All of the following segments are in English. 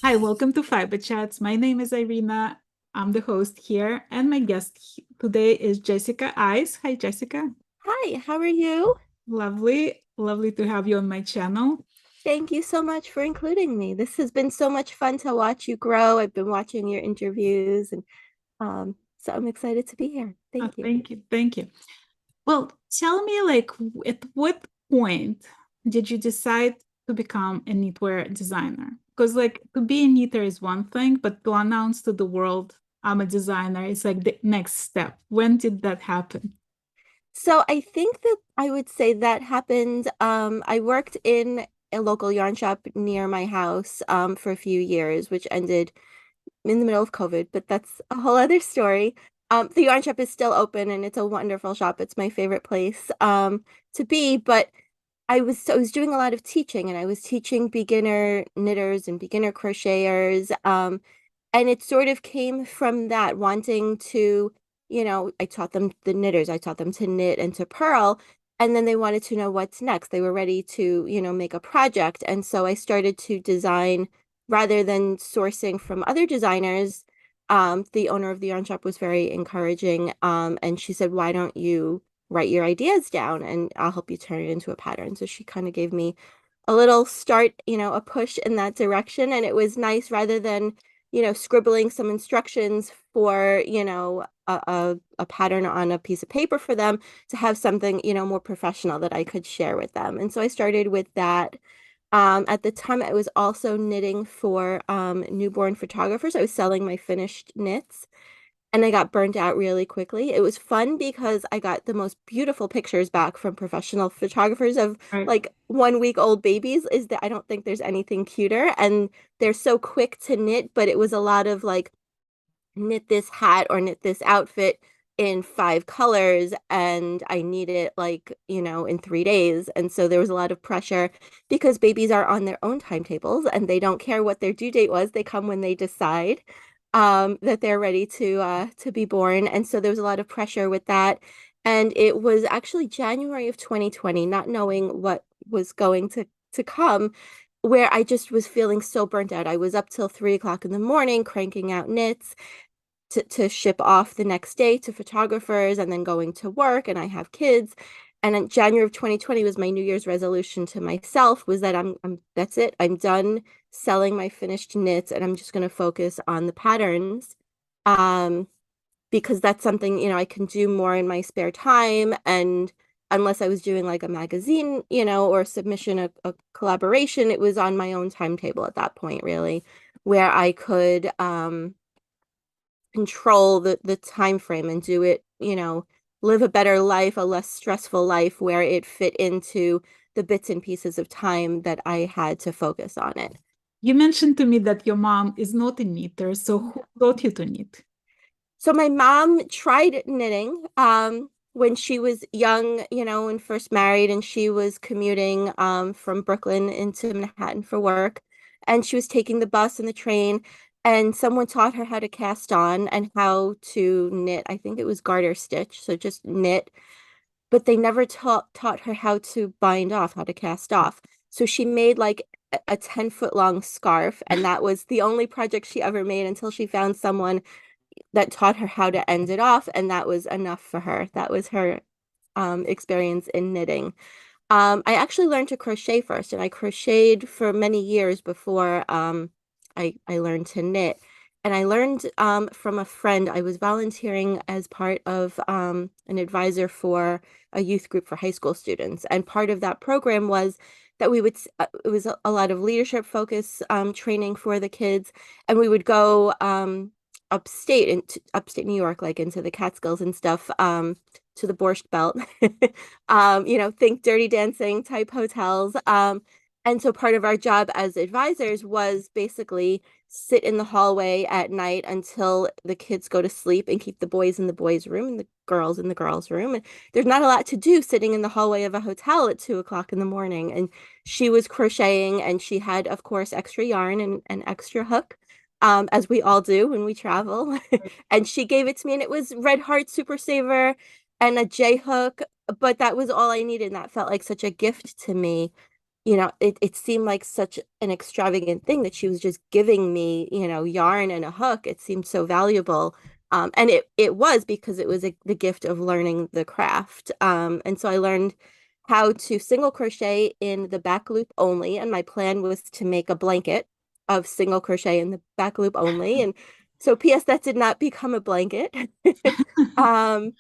Hi, welcome to Fiberchats. My name is Irina. I'm the host here, and my guest today is Jessica Ice. Hi, Jessica. Hi, how are you? Lovely, lovely to have you on my channel. Thank you so much for including me. This has been so much fun to watch you grow. I've been watching your interviews and so I'm excited to be here. Thank you. Thank you, thank you. Well, tell me, at what point did you decide to become a knitwear designer? Because, to be a knitter is one thing, but to announce to the world I'm a designer is like the next step. When did that happen? So I think that I would say that happened. I worked in a local yarn shop near my house for a few years, which ended in the middle of COVID, but that's a whole other story. The yarn shop is still open and it's a wonderful shop. It's my favorite place to be, but I was doing a lot of teaching and I was teaching beginner knitters and beginner crocheters. And it sort of came from that wanting to, I taught them the knitters, I taught them to knit and to purl, and then they wanted to know what's next. They were ready to, make a project. And so I started to design rather than sourcing from other designers. The owner of the yarn shop was very encouraging. And she said, why don't you write your ideas down and I'll help you turn it into a pattern. So she kind of gave me a little start, a push in that direction. And it was nice rather than, scribbling some instructions for, a pattern on a piece of paper for them to have something, more professional that I could share with them. And so I started with that. At the time, I was also knitting for newborn photographers. I was selling my finished knits and I got burnt out really quickly. It was fun because I got the most beautiful pictures back from professional photographers of Right. like 1 week old babies. Is that I don't think there's anything cuter, and they're so quick to knit, but it was a lot of like knit this hat or knit this outfit in 5 colors and I need it like, in 3 days. And so there was a lot of pressure because babies are on their own timetables and they don't care what their due date was. They come when they decide that they're ready to be born. And so there was a lot of pressure with that. And it was actually January of 2020, not knowing what was going to come, where I just was feeling so burnt out. I was up till 3 o'clock in the morning cranking out knits to ship off the next day to photographers and then going to work, and I have kids. And in January of 2020 was my New Year's resolution to myself was that I'm that's it. I'm done selling my finished knits and I'm just going to focus on the patterns. Um, because that's something, I can do more in my spare time. And unless I was doing like a magazine, or submission, a collaboration, it was on my own timetable at that point, really, where I could control the time frame and do it, live a better life, a less stressful life where it fit into the bits and pieces of time that I had to focus on it. You mentioned to me that your mom is not a knitter, so who taught you to knit? So my mom tried knitting when she was young, and first married, and she was commuting from Brooklyn into Manhattan for work. And she was taking the bus and the train, and someone taught her how to cast on and how to knit. I think it was garter stitch, so just knit, but they never taught her how to bind off, how to cast off. So she made like a 10-foot long scarf, and that was the only project she ever made until she found someone that taught her how to end it off, and that was enough for her. That was her experience in knitting. I actually learned to crochet first, and I crocheted for many years before I learned to knit. And I learned from a friend. I was volunteering as part of an advisor for a youth group for high school students. And part of that program was that it was a lot of leadership focus training for the kids. And we would go upstate, into upstate New York, like into the Catskills and stuff, to the Borscht Belt. Think Dirty Dancing type hotels. And so part of our job as advisors was basically sit in the hallway at night until the kids go to sleep and keep the boys in the boys' room and the girls in the girls' room. And there's not a lot to do sitting in the hallway of a hotel at 2 o'clock in the morning. And she was crocheting and she had, of course, extra yarn and an extra hook. As we all do when we travel. And she gave it to me, and it was Red Heart Super Saver and a J hook, but that was all I needed. And that felt like such a gift to me, it seemed like such an extravagant thing that she was just giving me, yarn and a hook. It seemed so valuable. And it was because it was the gift of learning the craft. And so I learned how to single crochet in the back loop only. And my plan was to make a blanket of single crochet in the back loop only. And so P.S. that did not become a blanket. Um,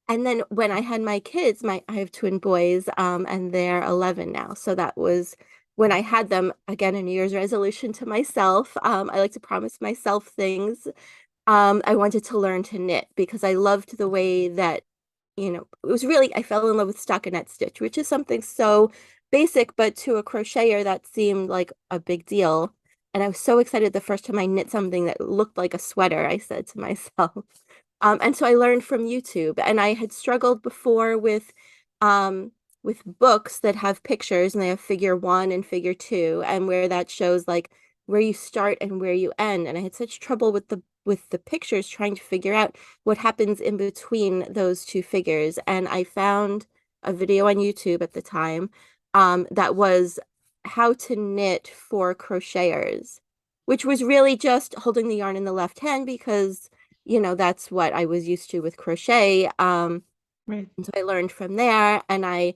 and then when I had my kids, I have twin boys, and they're 11 now. So that was when I had them, again, a New Year's resolution to myself. I like to promise myself things. I wanted to learn to knit because I loved the way that, it was really, I fell in love with stockinette stitch, which is something so basic, but to a crocheter, that seemed like a big deal. And I was so excited the first time I knit something that looked like a sweater, I said to myself. And so I learned from YouTube, and I had struggled before with books that have pictures and they have figure one and figure two, and where that shows like where you start and where you end. And I had such trouble with the pictures trying to figure out what happens in between those two figures. And I found a video on YouTube at the time that was how to knit for crocheters, which was really just holding the yarn in the left hand because that's what I was used to with crochet. Right. And so I learned from there, and I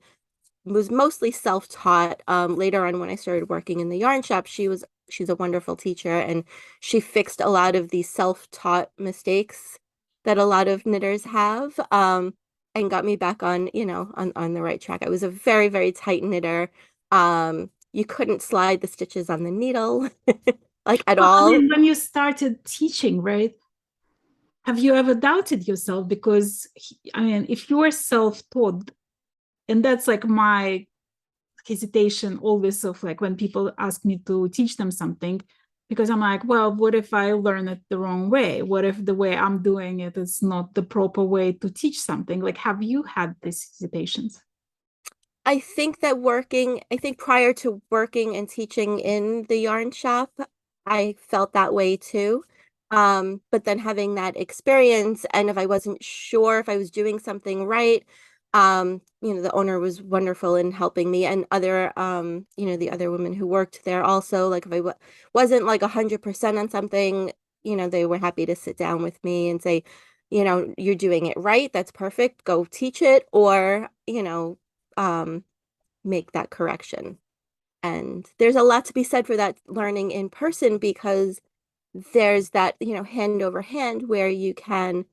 was mostly self-taught. Later on, when I started working in the yarn shop, she's a wonderful teacher, and she fixed a lot of these self-taught mistakes that a lot of knitters have, and got me back on, on the right track. I was a very, very tight knitter. You couldn't slide the stitches on the needle, like at Well, I all. mean, when you started teaching, right? Have you ever doubted yourself? Because, I mean, if you're self-taught, and that's like my hesitation always of like when people ask me to teach them something, because I'm like, well, what if I learn it the wrong way? What if the way I'm doing it is not the proper way to teach something? Like, have you had these hesitations? I think prior to working and teaching in the yarn shop, I felt that way too. But then having that experience, and if I wasn't sure if I was doing something right, the owner was wonderful in helping me, and the other women who worked there also, like if I w wasn't like 100% on something, they were happy to sit down with me and say, you're doing it right, that's perfect, go teach it, or, make that correction. And there's a lot to be said for that learning in person because there's that, hand over hand where you can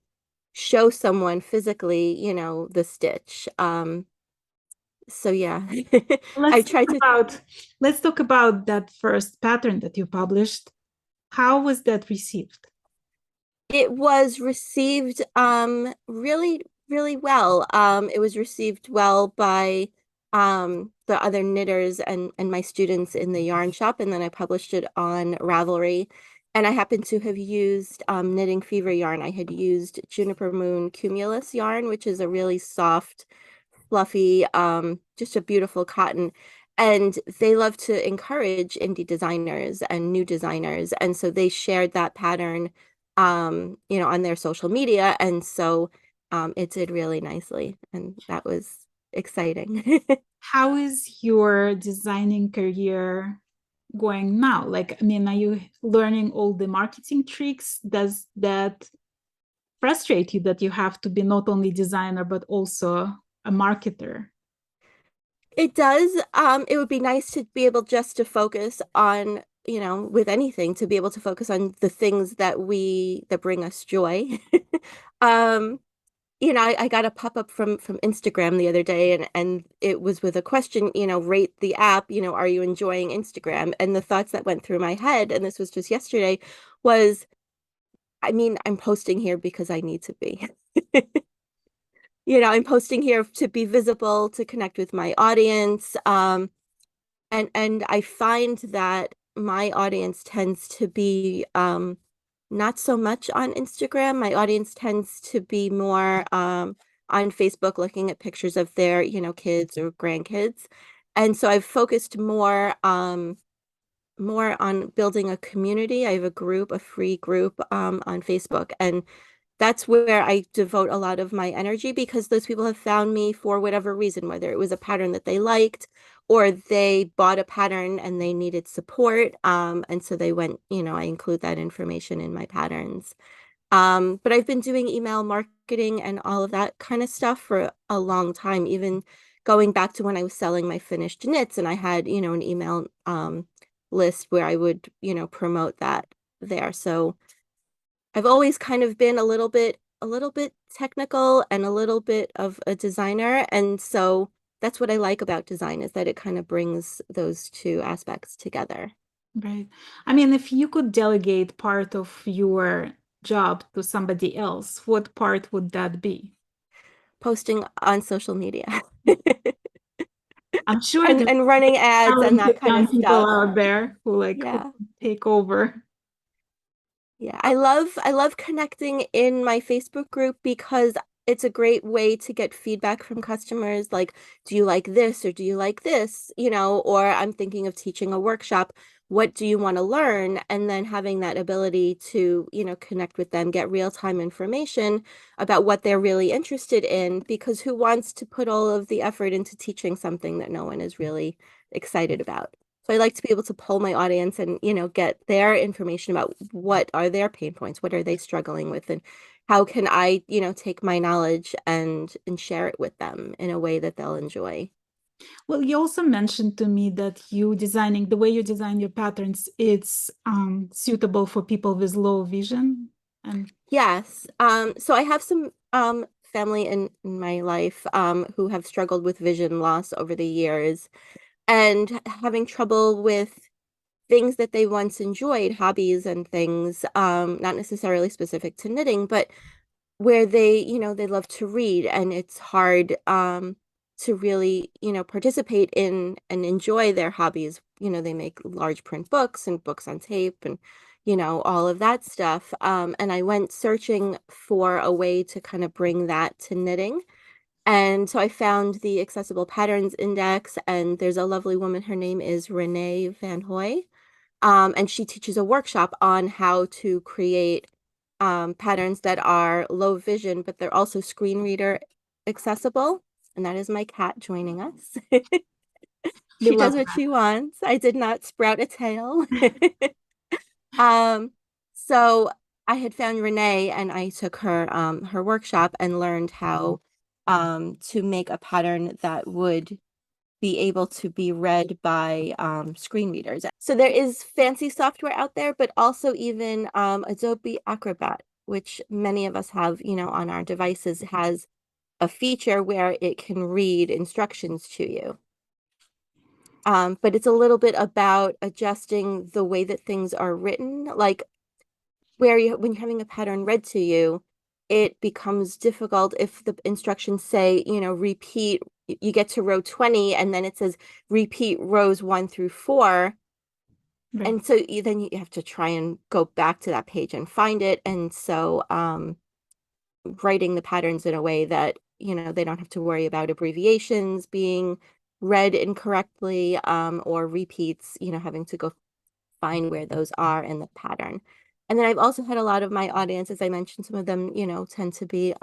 show someone physically, the stitch. So yeah, I Let's talk tried to. about let's talk about that first pattern that you published. How was that received? It was received really, really well. It was received well by the other knitters and my students in the yarn shop, and then I published it on Ravelry. And I happened to have used Knitting Fever yarn. I had used Juniper Moon Cumulus yarn, which is a really soft, fluffy, just a beautiful cotton. And they love to encourage indie designers and new designers. And so they shared that pattern, on their social media. And so it did really nicely. And that was exciting. How is your designing career going now? Like, I mean, are you learning all the marketing tricks? Does that frustrate you that you have to be not only designer but also a marketer? It does. It would be nice to be able just to focus on, with anything, to be able to focus on the things that bring us joy. Um, I got a pop-up from Instagram the other day, and it was with a question, rate the app, are you enjoying Instagram? And the thoughts that went through my head, and this was just yesterday, was, I mean, I'm posting here because I need to be. I'm posting here to be visible, to connect with my audience. And I find that my audience tends to be not so much on Instagram. My audience tends to be more on Facebook, looking at pictures of their, kids or grandkids. And so I've focused more on building a community. I have a free group on Facebook, and that's where I devote a lot of my energy because those people have found me for whatever reason, whether it was a pattern that they liked or they bought a pattern and they needed support. And so they went, I include that information in my patterns. But I've been doing email marketing and all of that kind of stuff for a long time, even going back to when I was selling my finished knits and I had, an email list where I would, promote that there. So I've always kind of been a little bit technical and a little bit of a designer. And so that's what I like about design is that it kind of brings those two aspects together. Right. I mean, if you could delegate part of your job to somebody else, what part would that be? Posting on social media I'm sure and there's and running ads and talented that kind of young people stuff. out there who Yeah. take over. Yeah, I love connecting in my Facebook group because it's a great way to get feedback from customers like, do you like this or do you like this? Or I'm thinking of teaching a workshop. What do you want to learn? And then having that ability to, connect with them, get real-time information about what they're really interested in, because who wants to put all of the effort into teaching something that no one is really excited about? So I like to be able to poll my audience and, get their information about what are their pain points, what are they struggling with, and how can I, take my knowledge and share it with them in a way that they'll enjoy. Well, you also mentioned to me that the way you design your patterns, it's suitable for people with low vision. And Yes. So I have some family in my life who have struggled with vision loss over the years and having trouble with things that they once enjoyed, hobbies and things, not necessarily specific to knitting, but where they love to read and it's hard to really, participate in and enjoy their hobbies. They make large print books and books on tape and, all of that stuff. And I went searching for a way to kind of bring that to knitting. And so I found the Accessible Patterns Index, and there's a lovely woman. Her name is Renee Van Hoy. And she teaches a workshop on how to create patterns that are low vision, but they're also screen reader accessible. And that is my cat joining us. we She love does what she wants. I did not sprout a tail. Um, so I had found Renee and I took her workshop and learned how to make a pattern that would be able to be read by screen readers. So there is fancy software out there, but also even Adobe Acrobat, which many of us have, on our devices, has a feature where it can read instructions to you. But it's a little bit about adjusting the way that things are written, like when you're having a pattern read to you, it becomes difficult if the instructions say, repeat, you get to row 20 and then it says repeat rows 1 through 4. Right. And so then you have to try and go back to that page and find it. And so writing the patterns in a way that, they don't have to worry about abbreviations being read incorrectly or repeats, having to go find where those are in the pattern. And then I've also had a lot of my audience, as I mentioned, some of them, tend to be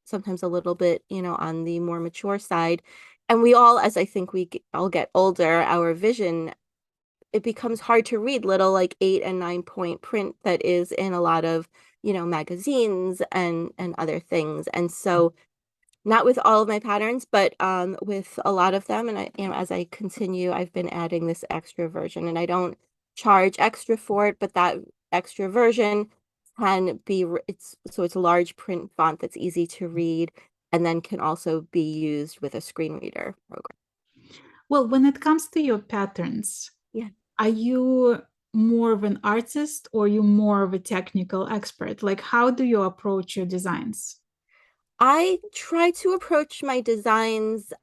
sometimes a little bit, on the more mature side. And we all, as I think all get older, our vision, it becomes hard to read little like 8 and 9 point print that is in a lot of, magazines and other things. And so not with all of my patterns, but with a lot of them. And as I continue, I've been adding this extra version, and I don't charge extra for it, but that extra version can be it's a large print font that's easy to read, and then can also be used with a screen reader program. Well, when it comes to your patterns, Yeah. are you more of an artist or you more of a technical expert? Like, how do you approach your designs? I try to approach my designs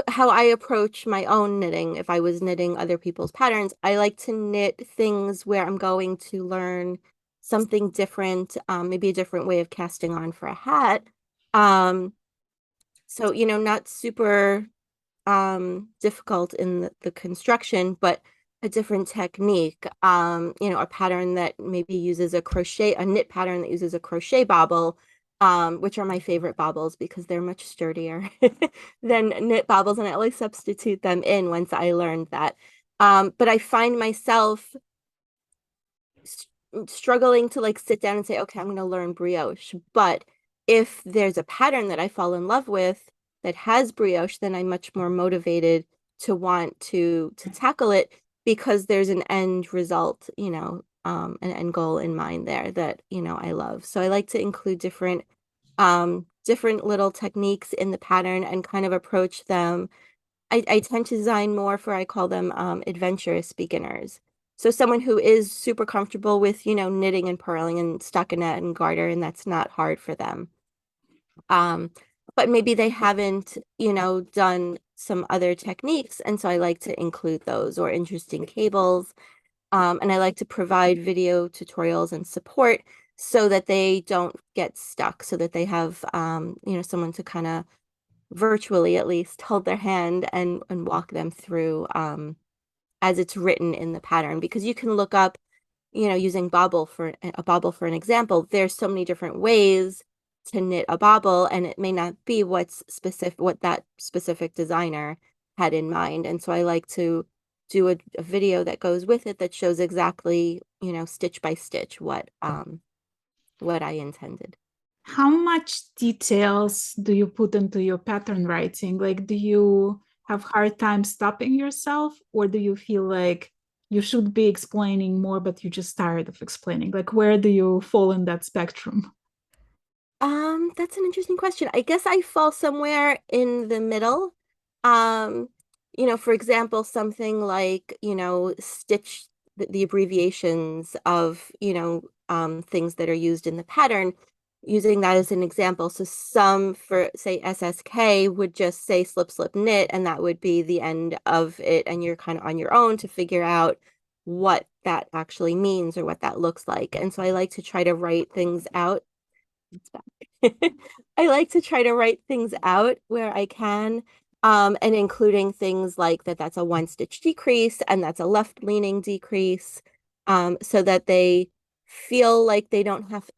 how I approach my own knitting. If I was knitting other people's patterns, I like to knit things where I'm going to learn something different, maybe a different way of casting on for a hat. Um, so, not super difficult in the construction, but a different technique. A pattern that maybe uses a knit pattern that uses a crochet bobble which are my favorite baubles because they're much sturdier than knit baubles, and I always substitute them in once I learned that. But I find myself struggling to like sit down and say, okay, I'm going to learn brioche. But if there's a pattern that I fall in love with that has brioche, then I'm much more motivated to want to tackle it because there's an end result, an end goal in mind there that, I love. So I like to include different little techniques in the pattern and kind of approach them. I tend to design more for, I call them adventurous beginners. So someone who is super comfortable with, knitting and purling and stockinette and garter, and that's not hard for them. Um, but maybe they haven't, done some other techniques. And so I like to include those or interesting cables. And I like to provide video tutorials and support so that they don't get stuck, so that they have, someone to kind of virtually at least hold their hand and walk them through as it's written in the pattern. Because you can look up, using bobble for an example, there's so many different ways to knit a bobble, and it may not be what that specific designer had in mind. And so I like to do a video that goes with it that shows exactly, stitch by stitch what I intended. How much details do you put into your pattern writing? Like, do you have hard time stopping yourself, or do you feel like you should be explaining more, but you're just tired of explaining? Like, where do you fall in that spectrum? That's an interesting question. I guess I fall somewhere in the middle. Um, for example, something like, stitch the abbreviations of, things that are used in the pattern, using that as an example. So some for say SSK would just say slip, slip, knit, and that would be the end of it. And you're kind of on your own to figure out what that actually means or what that looks like. And so I like to try to write things out. It's back. I like to try to write things out where I can, and including things like that's a one stitch decrease and that's a left leaning decrease, so that they feel like they don't have,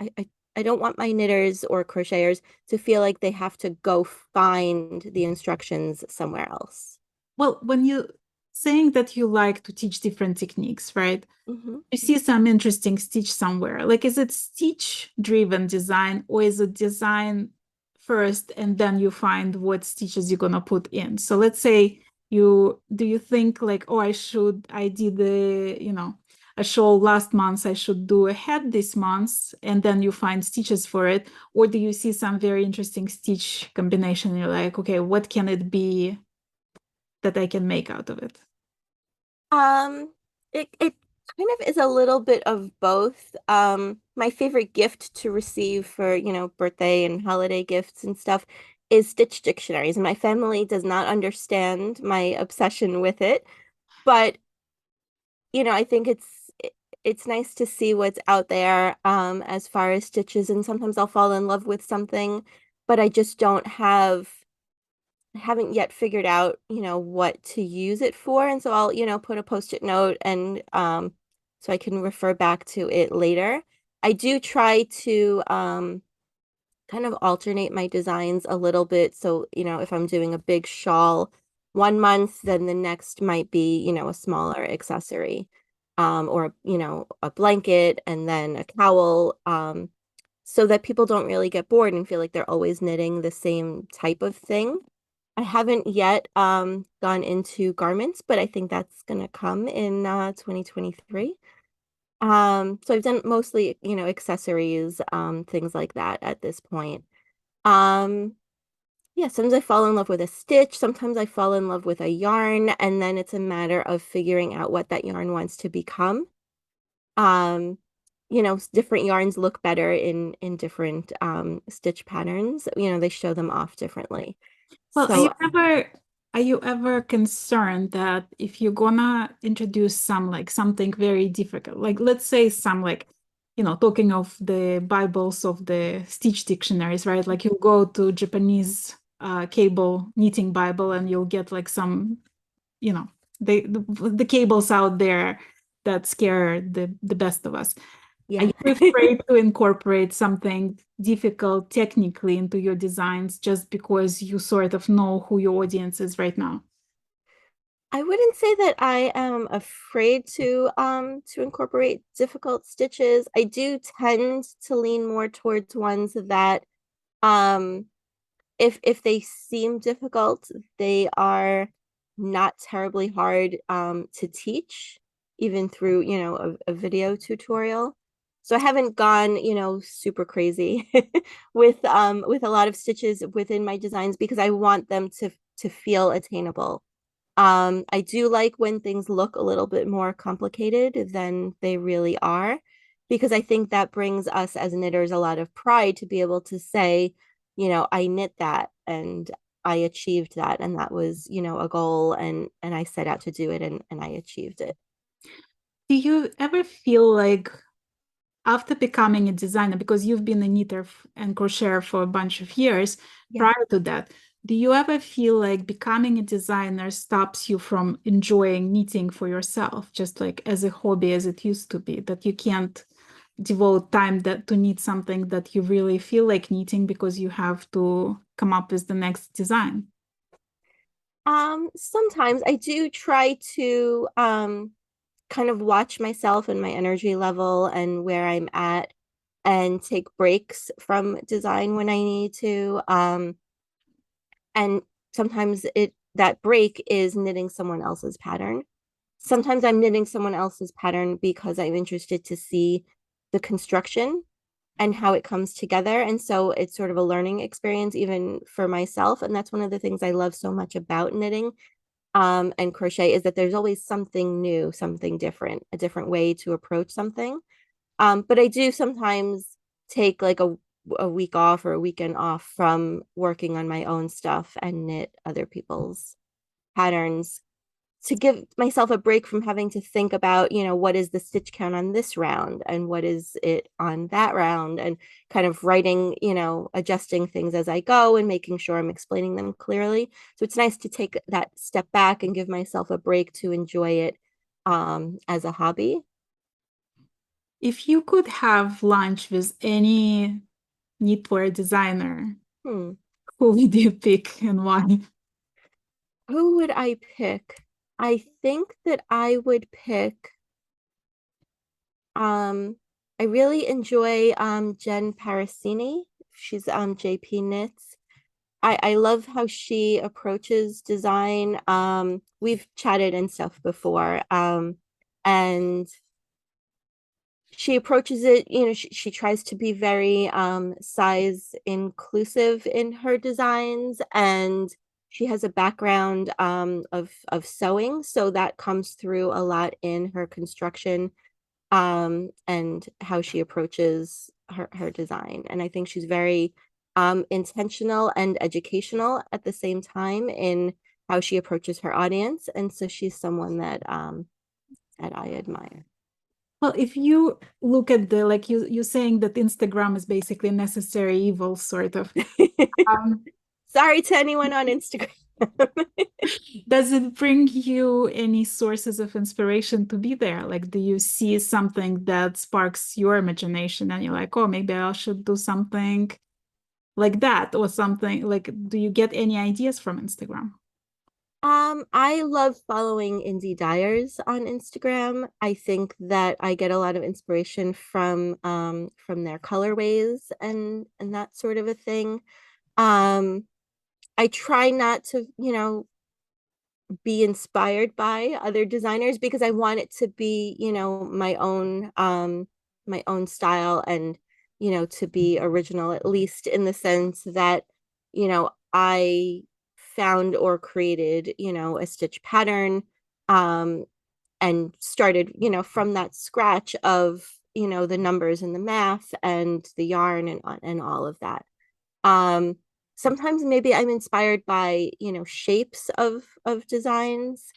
I don't want my knitters or crocheters to feel like they have to go find the instructions somewhere else. Well, when you saying that you like to teach different techniques, right? Hmm. You see some interesting stitch somewhere. Like, is it stitch driven design, or is it design first and then you find what stitches you're gonna put in? So let's say you think like, oh, I did a shawl last month, I should do a head this month, and then you find stitches for it, or do you see some very interesting stitch combination and you're like, okay, what can it be that I can make out of it? Um, it kind of is a little bit of both. My favorite gift to receive for, birthday and holiday gifts and stuff is Stitch dictionaries. And my family does not understand my obsession with it, but I think it's nice to see what's out there as far as stitches, and sometimes I'll fall in love with something, but I just don't have I haven't yet figured out, what to use it for. And so I'll, put a post-it note and so I can refer back to it later. I do try to kind of alternate my designs a little bit. So, if I'm doing a big shawl one month, then the next might be, a smaller accessory. Or, a blanket and then a cowl. So that people don't really get bored and feel like they're always knitting the same type of thing. I haven't yet gone into garments, but I think that's gonna come in 2023. So I've done mostly, accessories, things like that at this point. Um, yeah, sometimes I fall in love with a stitch, sometimes I fall in love with a yarn, and then it's a matter of figuring out what that yarn wants to become. Um, different yarns look better in different stitch patterns. They show them off differently. Well, So, are you ever concerned that if you're gonna introduce some like something very difficult, like let's say some like, talking of the Bibles of the stitch dictionaries, right? Like you'll go to Japanese cable knitting Bible and you'll get like some, you know, the cables out there that scare the best of us. Are Yeah. you afraid to incorporate something difficult technically into your designs just because you sort of know who your audience is right now? I wouldn't say that I am afraid to incorporate difficult stitches. I do tend to lean more towards ones that um if they seem difficult, they are not terribly hard to teach, even through, a video tutorial. So I haven't gone, super crazy with a lot of stitches within my designs because I want them to feel attainable. I do like when things look a little bit more complicated than they really are, because I think that brings us as knitters a lot of pride to be able to say, I knit that and I achieved that, and that was, a goal, and I set out to do it, and I achieved it. Do you ever feel like after becoming a designer, because you've been a knitter and crocheter for a bunch of years Yeah. prior to that, do you ever feel like becoming a designer stops you from enjoying knitting for yourself, just like as a hobby as it used to be, that you can't devote time that to knit something that you really feel like knitting because you have to come up with the next design? Sometimes I do try to kind of watch myself and my energy level and where I'm at and take breaks from design when I need to. And sometimes it that break is knitting someone else's pattern. Sometimes I'm knitting someone else's pattern because I'm interested to see the construction and how it comes together. And so it's sort of a learning experience even for myself. And that's one of the things I love so much about knitting and crochet is that there's always something new, something different, a different way to approach something. But I do sometimes take like a week off or a weekend off from working on my own stuff and knit other people's patterns to give myself a break from having to think about, what is the stitch count on this round and what is it on that round, and kind of writing, adjusting things as I go and making sure I'm explaining them clearly. So it's nice to take that step back and give myself a break to enjoy it as a hobby. If you could have lunch with any knitwear designer, Hmm. who would you pick and why? Who would I pick? I think that I would pick um I really enjoy Jen Parasini. She's JP Knits. I love how she approaches design. We've chatted and stuff before. And she approaches it, she tries to be very size inclusive in her designs, and she has a background of sewing, so that comes through a lot in her construction and how she approaches her design. And I think she's very intentional and educational at the same time in how she approaches her audience. And so she's someone that I admire. Well, if you look at the like you're saying that Instagram is basically necessary evil, sort of. Um, Sorry to anyone on Instagram. does it bring you any sources of inspiration to be there? Like, do you see something that sparks your imagination and you're like, oh, maybe I should do something like that or something like, do you get any ideas from Instagram? I love following indie dyers on Instagram. I think that I get a lot of inspiration from their colorways and that sort of a thing. Um, I try not to, be inspired by other designers because I want it to be, my own style and, to be original, at least in the sense that, I found or created, a stitch pattern um and started, from that scratch of, the numbers and the math and the yarn and all of that. um Sometimes maybe I'm inspired by, shapes of designs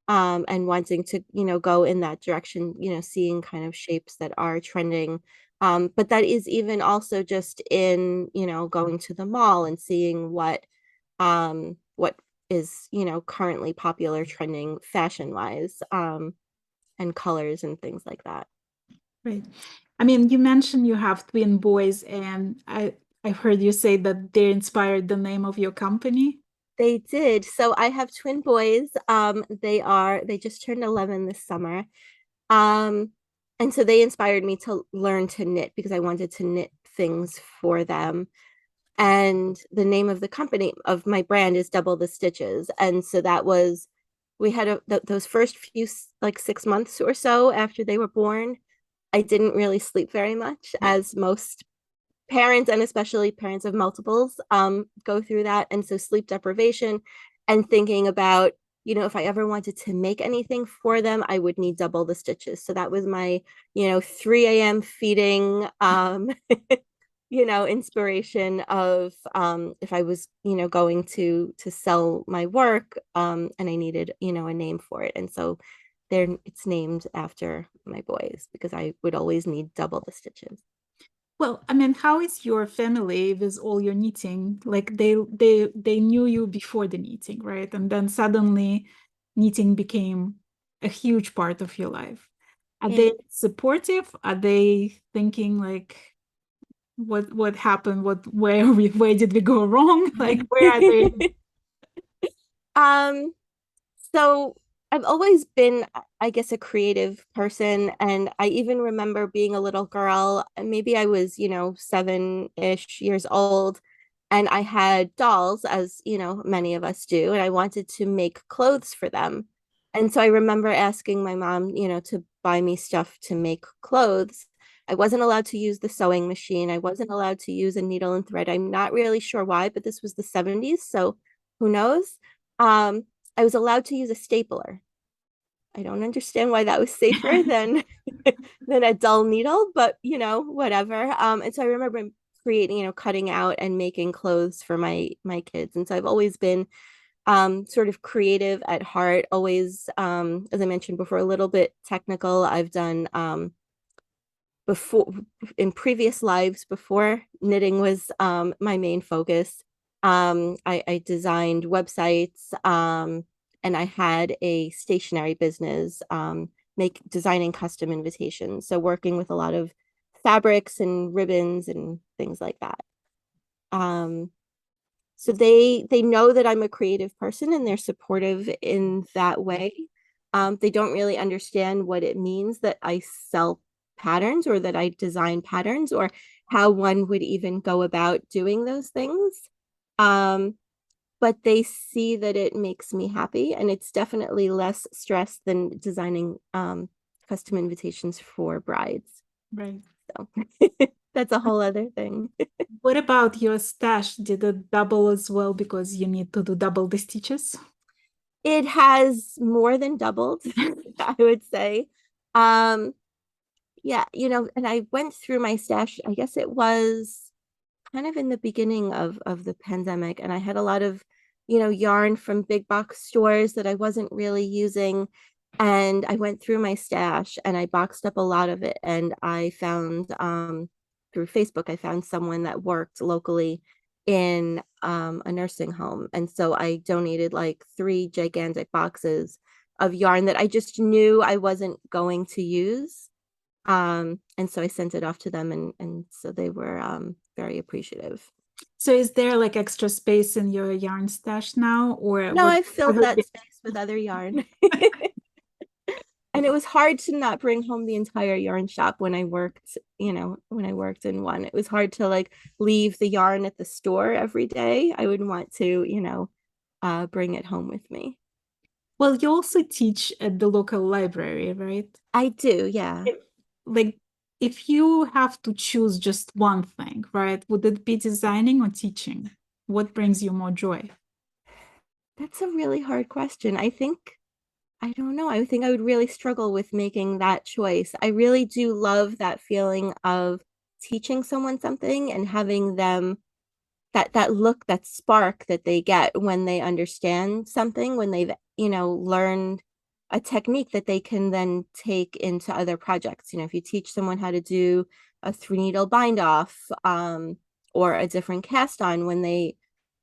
and wanting to, go in that direction, seeing kind of shapes that are trending. But that is even also just in, going to the mall and seeing what is, currently popular trending fashion wise and colors and things like that. Right. I mean, you mentioned you have twin boys, and I've heard you say that they inspired the name of your company. They did. So I have twin boys. They just turned 11 this summer. Um, and so they inspired me to learn to knit because I wanted to knit things for them. And the name of the company of my brand is Double the Stitches. And so that was we had those first few like 6 months or so after they were born. I didn't really sleep very much, as most parents and especially parents of multiples go through that. And so sleep deprivation and thinking about, if I ever wanted to make anything for them, I would need double the stitches. So that was my 3 a.m feeding inspiration of if I was going to sell my work, and I needed a name for it. And so there it's named after my boys because I would always need double the stitches. Well, I mean, how is your family with all your knitting? Like they knew you before the knitting, right? And then suddenly knitting became a huge part of your life. Are Yeah. they supportive? Are they thinking like what happened? Where did we go wrong? Like where are they? um So I've always been, I guess, a creative person. And I even remember being a little girl, and maybe I was, 7-ish years old, and I had dolls, as, many of us do, and I wanted to make clothes for them. And so I remember asking my mom, to buy me stuff to make clothes. I wasn't allowed to use the sewing machine. I wasn't allowed to use a needle and thread. I'm not really sure why, but this was the 70s, so who knows? I was allowed to use a stapler. I don't understand why that was safer than than a dull needle, but whatever. And so I remember creating, cutting out and making clothes for my kids. And so I've always been sort of creative at heart, always as I mentioned before, a little bit technical. I've done before in previous lives before knitting was my main focus. I designed websites, and I had a stationery business, make designing custom invitations. So working with a lot of fabrics and ribbons and things like that. Um, so they know that I'm a creative person and they're supportive in that way. They don't really understand what it means that I sell patterns or that I design patterns or how one would even go about doing those things. Um, but they see that it makes me happy, and it's definitely less stress than designing custom invitations for brides. Right. So that's a whole other thing. What about your stash? Did it double as well because you need to do double the stitches? It has more than doubled, I would say. Um, yeah, and I went through my stash, I guess it was kind of in the beginning of the pandemic, and I had a lot of, yarn from big box stores that I wasn't really using. And I went through my stash and I boxed up a lot of it. And I found through Facebook, I found someone that worked locally in a nursing home. And so I donated like 3 gigantic boxes of yarn that I just knew I wasn't going to use. And so I sent it off to them, and so they were very appreciative. So is there like extra space in your yarn stash now, or No, what I filled other that space with other yarn. And it was hard to not bring home the entire yarn shop when I worked, when I worked in one. It was hard to like leave the yarn at the store every day. I would want to, bring it home with me. Well, you also teach at the local library, right? I do, yeah. Like, if you have to choose just one thing, right? Would it be designing or teaching? What brings you more joy? That's a really hard question. I don't know. I think I would really struggle with making that choice. I really do love that feeling of teaching someone something and having them that look, that spark that they get when they understand something, when they've, learned a technique that they can then take into other projects. If you teach someone how to do a 3 needle bind off, or a different cast on, when they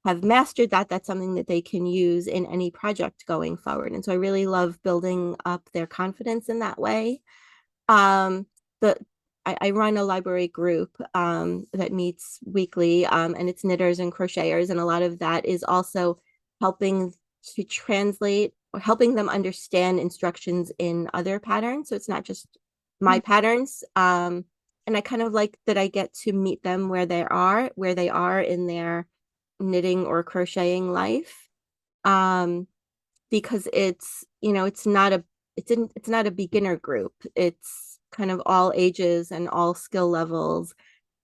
have mastered that, that's something that they can use in any project going forward. And so I really love building up their confidence in that way. Um, the I run a library group that meets weekly, and it's knitters and crocheters, and a lot of that is also helping to translate or helping them understand instructions in other patterns. So it's not just my patterns. And I kind of like that I get to meet them where they are in their knitting or crocheting life. Um, because it's, you know, it's not a beginner group. It's kind of all ages and all skill levels,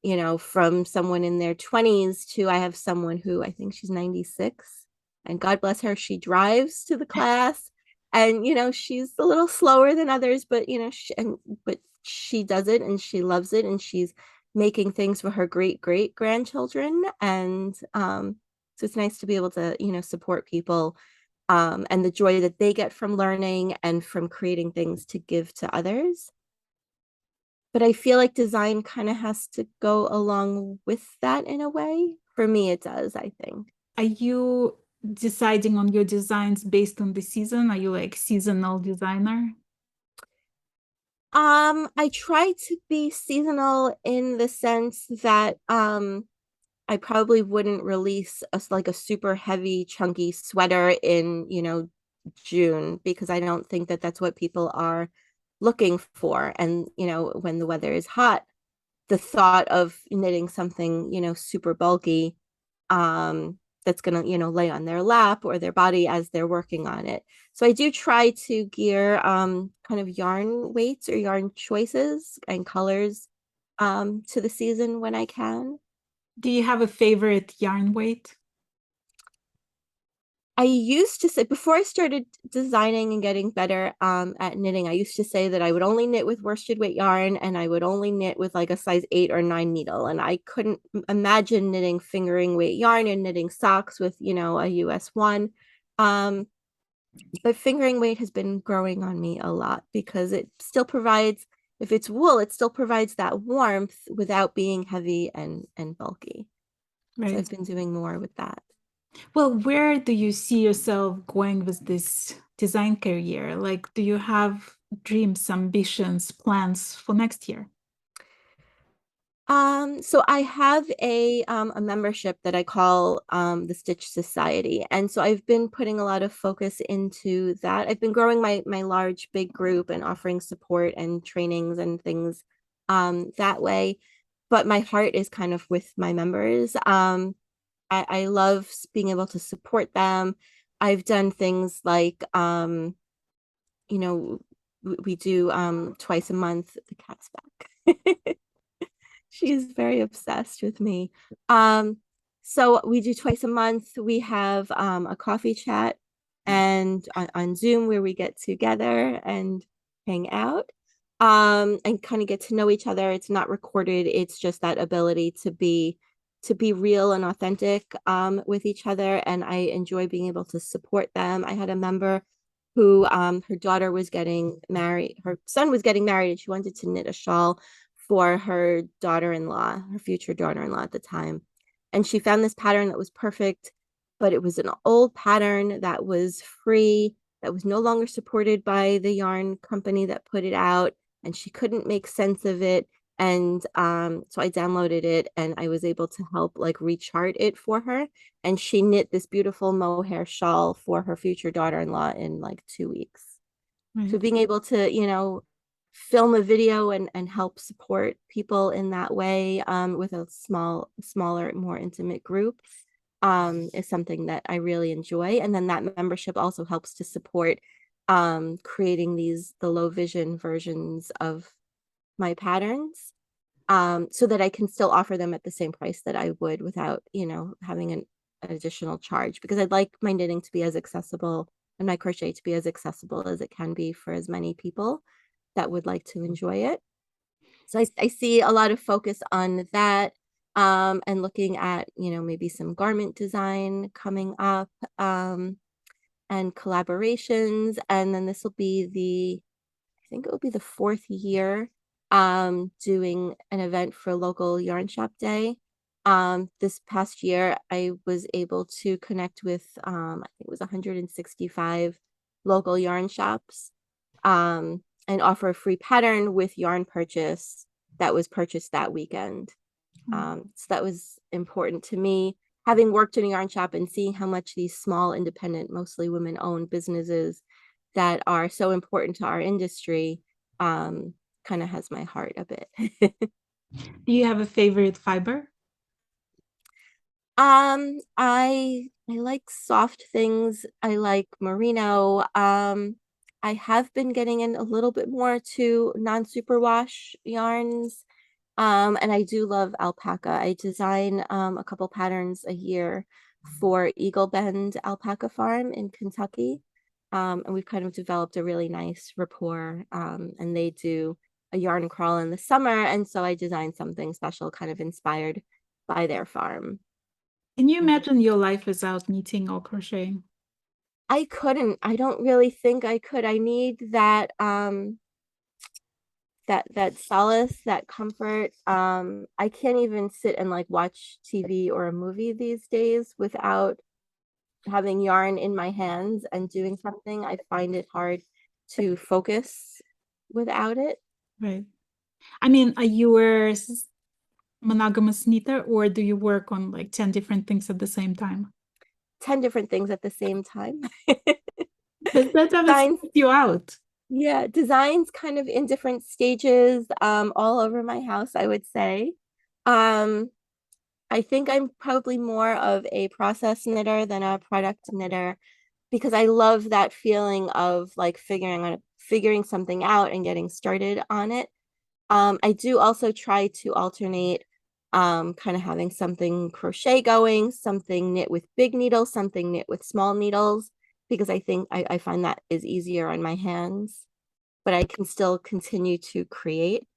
you know, from someone in their 20s to I have someone who I think she's 96, and God bless her, she drives to the class, and you know, she's a little slower than others, but you know, but she does it and she loves it, and she's making things for her great grandchildren. And so it's nice to be able to, you know, support people, and the joy that they get from learning and from creating things to give to others. But I feel like design kind of has to go along with that in a way. For me, it does, I think. Are you deciding on your designs based on the season? Are you like seasonal designer? I try to be seasonal in the sense that I probably wouldn't release like a super heavy, chunky sweater in, you know, June, because I don't think that that's what people are looking for. And, you know, when the weather is hot, the thought of knitting something, you know, super bulky, that's going to, you know, lay on their lap or their body as they're working on it. So I do try to gear kind of yarn weights or yarn choices and colors to the season when I can. Do you have a favorite yarn weight? I used to say, before I started designing and getting better at knitting, I used to say that I would only knit with worsted weight yarn, and I would only knit with like a size 8 or 9 needle. And I couldn't imagine knitting fingering weight yarn and knitting socks with, you know, a US 1. Um, but fingering weight has been growing on me a lot because it still provides, if it's wool, it still provides that warmth without being heavy and bulky. So Right. I've been doing more with that. Well, where do you see yourself going with this design career? Like, do you have dreams, ambitions, plans for next year? So I have a membership that I call the Stitch Society. And so I've been putting a lot of focus into that. I've been growing my large big group and offering support and trainings and things that way. But my heart is kind of with my members. I love being able to support them. I've done things like you know, we do twice a month. The cat's back. She's very obsessed with me. So we do twice a month. We have a coffee chat and on Zoom where we get together and hang out, and kind of get to know each other. It's not recorded. It's just that ability to be real and authentic with each other. And I enjoy being able to support them. I had a member who her daughter was getting married, her son was getting married, and she wanted to knit a shawl for her daughter-in-law, her future daughter-in-law at the time. And she found this pattern that was perfect, but it was an old pattern that was free, that was no longer supported by the yarn company that put it out, and she couldn't make sense of it. And so I downloaded it and I was able to help like rechart it for her. And she knit this beautiful mohair shawl for her future daughter-in-law in like 2 weeks. So Right. being able to, you know, film a video and help support people in that way, with a smaller, more intimate group, is something that I really enjoy. And then that membership also helps to support creating the low vision versions of my patterns, so that I can still offer them at the same price that I would without, you know, having an additional charge, because I'd like my knitting to be as accessible and my crochet to be as accessible as it can be for as many people that would like to enjoy it. So I see a lot of focus on that, and looking at, you know, maybe some garment design coming up, and collaborations. And then this will be I think it will be the fourth year doing an event for local yarn shop day. This past year I was able to connect with I think it was 165 local yarn shops, and offer a free pattern with yarn purchase. that was purchased that weekend. So that was important to me. Having worked in a yarn shop and seeing how much these small, independent, mostly women-owned businesses that are so important to our industry, kind of has my heart a bit. Do you have a favorite fiber? I like soft things. I like merino. I have been getting in a little bit more to non-superwash yarns. And I do love alpaca. I design a couple patterns a year for Eagle Bend Alpaca Farm in Kentucky. And we've kind of developed a really nice rapport. And they do a yarn crawl in the summer. And so I designed something special, kind of inspired by their farm. Can you imagine your life without knitting or crocheting? I couldn't. I don't really think I could. I need that that solace, that comfort. I can't even sit and like watch TV or a movie these days without having yarn in my hands and doing something. I find it hard to focus without it. Right. I mean, are you a monogamous knitter or do you work on like 10 different things at the same time? 10 different things at the same time. Does that ever Designs, stress you out? yeah, designs kind of in different stages, all over my house, I would say. Um, I think I'm probably more of a process knitter than a product knitter because I love that feeling of like figuring something out and getting started on it. I do also try to alternate kind of having something crochet going, something knit with big needles, something knit with small needles, because I think I find that is easier on my hands, but I can still continue to create.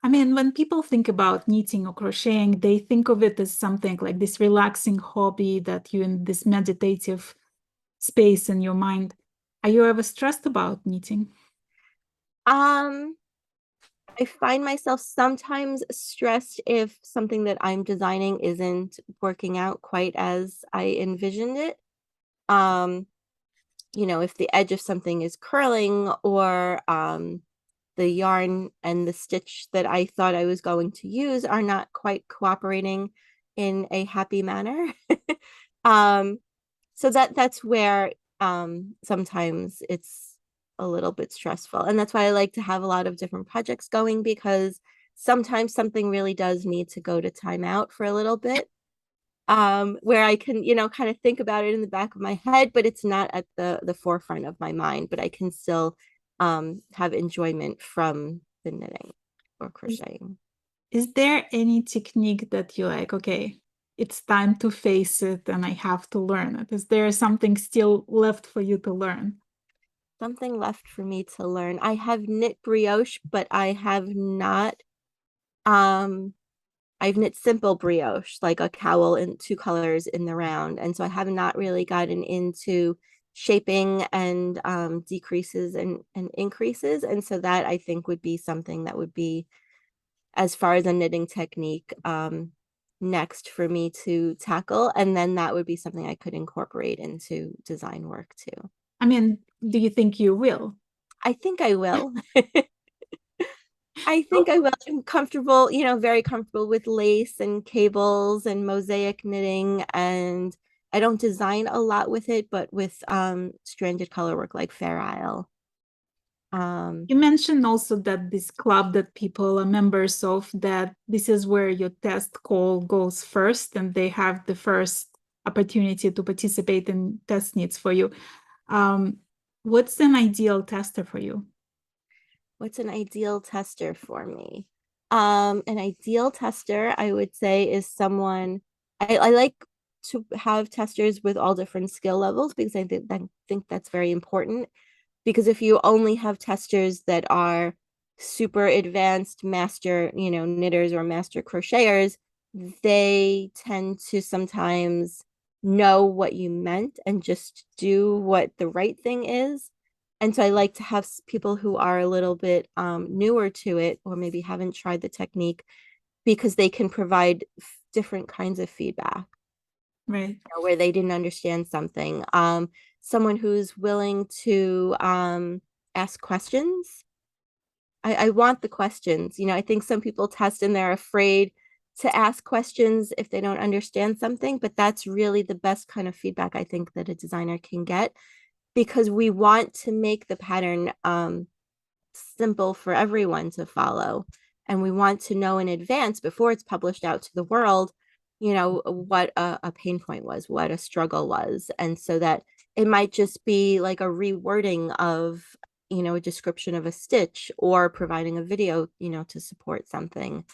I mean, when people think about knitting or crocheting, they think of it as something like this relaxing hobby that you in this meditative space in your mind. Are you ever stressed about knitting? Um, I find myself sometimes stressed if something that I'm designing isn't working out quite as I envisioned it. Um, if the edge of something is curling or the yarn and the stitch that I thought I was going to use are not quite cooperating in a happy manner. um, so that's where sometimes it's a little bit stressful. And that's why I like to have a lot of different projects going because sometimes something really does need to go to timeout for a little bit. Where I can, kind of think about it in the back of my head, but it's not at the forefront of my mind, but I can still have enjoyment from the knitting or Is, crocheting. is there any technique that you like, okay, it's time to face it and I have to learn it? Is there something still left for you to learn? Something left for me to learn. I have knit brioche, but I have not um I've knit simple brioche, like a cowl in two colors in the round. And so I have not really gotten into shaping and decreases and increases. And so that I think would be something that would be, as far as a knitting technique, next for me to tackle. And then that would be something I could incorporate into design work too. I mean, do you think you will? I think I will. I think Oh, I will. I'm comfortable, very comfortable with lace and cables and mosaic knitting. And I don't design a lot with it, but with stranded color work like Fair Isle. Um, you mentioned also that this club that people are members of, that this is where your test call goes first and they have the first opportunity to participate in test knits for you. Um, what's an ideal tester for you? what's an ideal tester for me? An ideal tester, I would say, is someone I like to have testers with all different skill levels because I think that's very important. Because if you only have testers that are super advanced master, knitters or master crocheters, they tend to sometimes know what you meant and just do what the right thing is. And so I like to have people who are a little bit newer to it or maybe haven't tried the technique because they can provide different kinds of feedback Right. where they didn't understand something. Someone who's willing to ask questions I want the questions. I think some people test and they're afraid to ask questions if they don't understand something, but that's really the best kind of feedback I think that a designer can get, because we want to make the pattern simple for everyone to follow. And we want to know in advance before it's published out to the world, what a pain point was, what a struggle was. And so that it might just be like a rewording of, a description of a stitch, or providing a video, to support something.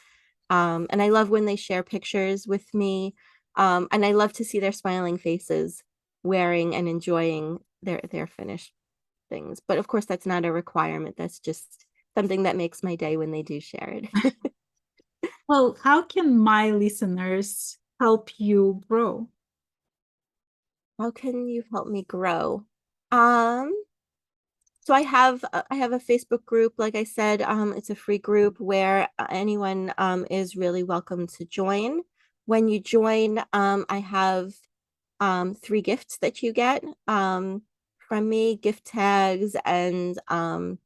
And I love when they share pictures with me. And I love to see their smiling faces wearing and enjoying their finished things. But of course, that's not a requirement. That's just something that makes my day when they do share it. Well, how can my listeners help you grow? How can you help me grow? Um, so I have a Facebook group. Like I said, it's a free group where anyone is really welcome to join. When you join, I have 3 gifts that you get from me, gift tags, and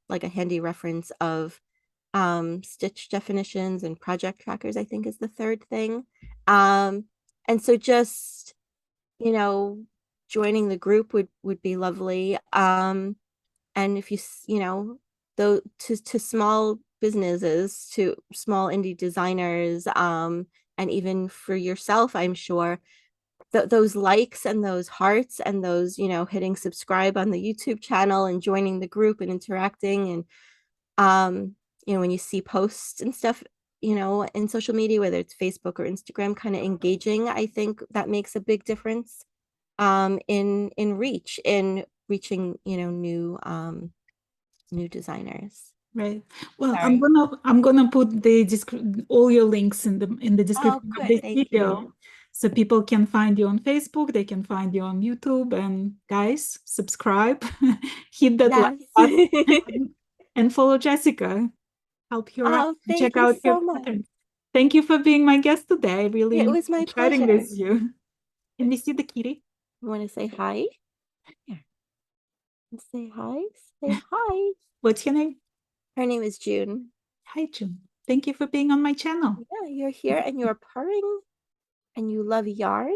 like a handy reference of stitch definitions and project trackers, I think is the third thing. And so just, you know, joining the group would be lovely. And if though to small businesses, to small indie designers, and even for yourself, I'm sure those likes and those hearts and those, hitting subscribe on the YouTube channel and joining the group and interacting, and when you see posts and stuff, in social media, whether it's Facebook or Instagram, kind of engaging, I think that makes a big difference in reaching, new designers. Right. Well, I'm Sorry. gonna I'm gonna put all your links in the Oh, description of good. this Thank you. video, so people can find you on Facebook, they can find you on YouTube, and guys, subscribe, hit that like Yes. button, and follow Jessica. Help her out Oh, and thank check you out your so much. patterns. Thank you for being my guest today. I really It was my enjoyed chatting pleasure. with you. Can we see the kitty? You want to say hi? Here. Say hi. Say hi. What's your name? Her name is June. Hi, June. Thank you for being on my channel. Yeah, you're here and you're purring and you love yarn.